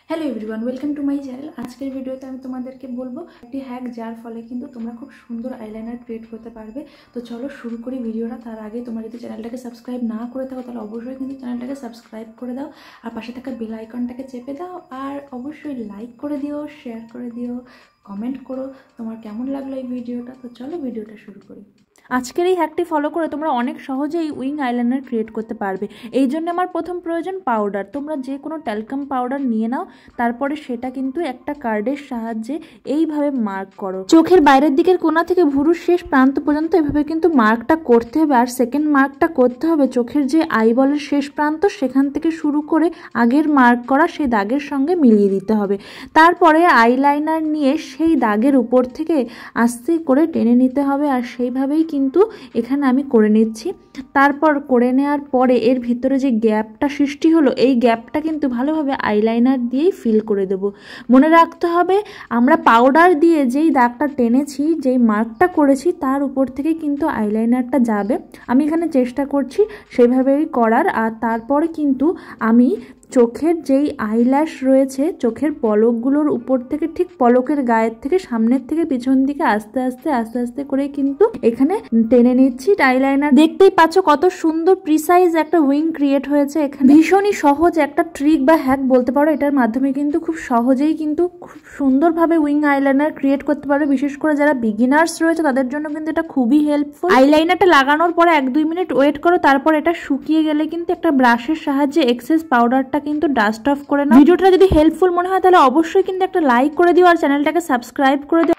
Hello everyone, welcome to my channel. আজকের ভিডিওতে আমি তোমাদেরকে বলবো একটি হ্যাক, যার ফলে কিন্তু তোমরা খুব সুন্দর আইলাইনার ক্রিয়েট করতে পারবে। তো চলো শুরু করি ভিডিওটা। তার আগে তোমরা যদি চ্যানেলটাকে সাবস্ক্রাইব না করে থাকো তাহলে অবশ্যই কিন্তু চ্যানেলটাকে সাবস্ক্রাইব করে দাও, আর পাশে থাকা বেল আইকনটাকে চেপে দাও, আর অবশ্যই লাইক করে দিও, শেয়ার করে দিও, কমেন্ট করো তোমার কেমন লাগলো এই ভিডিওটা। তো চলো ভিডিওটা শুরু করি। আজকের এই হ্যাকটি ফলো করে তোমরা অনেক সহজেই উইং আইলাইনার ক্রিয়েট করতে পারবে। এই জন্য আমার প্রথম প্রয়োজন পাউডার। তোমরা যে কোনো ট্যালকাম পাউডার নিয়ে নাও, তারপরে সেটা কিন্তু একটা কার্ডের সাহায্যে এইভাবে মার্ক করো। চোখের বাইরের দিকের কোণা থেকে ভুরুর শেষ প্রান্ত পর্যন্ত এভাবে কিন্তু মার্কটা করতে হবে। আর সেকেন্ড মার্কটা করতে হবে চোখের যে আইবলের শেষ প্রান্ত, সেখান থেকে শুরু করে আগের মার্ক করা সেই দাগের সঙ্গে মিলিয়ে দিতে হবে। তারপরে আইলাইনার নিয়ে সেই দাগের উপর থেকে আস্তে করে টেনে নিতে হবে, আর সেইভাবেই কিন্তু এখানে আমি করে নিচ্ছি। তারপর করে নেওয়ার পরে এর ভিতরে যে গ্যাপটা সৃষ্টি হলো, এই গ্যাপটা কিন্তু ভালোভাবে আইলাইনার দিয়েই ফিল করে দেব। মনে রাখতে হবে আমরা পাউডার দিয়ে যেই দাগটা টেনেছি, যেই মার্কটা করেছি, তার উপর থেকে কিন্তু আইলাইনারটা যাবে। আমি এখানে চেষ্টা করছি সেইভাবেই করার। আর তারপরে কিন্তু আমি চোখের যেই আইল্যাশ রয়েছে, চোখের পলকগুলোর উপর থেকে, ঠিক পলকের গায়ের থেকে সামনের থেকে পিছন দিকে আস্তে আস্তে আস্তে আস্তে করে কিন্তু এখানে টেনে নিচ্ছি আইলাইনার। দেখতেই পাচ্ছ কত সুন্দর প্রিসাইজ একটা উইং ক্রিয়েট হয়েছে এখানে। ভীষণই সহজ একটা ট্রিক বা হ্যাক বলতে পারো। এটার মাধ্যমে কিন্তু খুব সহজেই কিন্তু খুব সুন্দরভাবে উইং আইলাইনার ক্রিয়েট করতে পারবে। বিশেষ করে যারা বিগিনার্স রয়েছে তাদের জন্য কিন্তু এটা খুবই হেল্পফুল। আইলাইনারটা লাগানোর পরে 1-2 মিনিট ওয়েট করো, তারপর এটা শুকিয়ে গেলে কিন্তু একটা ব্রাশের সাহায্যে এক্সেস পাউডারটা কিন্তু ডাস্ট অফ করে নাও। ভিডিওটা যদি হেল্পফুল মনে হয় তাহলে অবশ্যই কিন্তু একটা লাইক করে দিও, আর চ্যানেলটাকে সাবস্ক্রাইব করে দিও।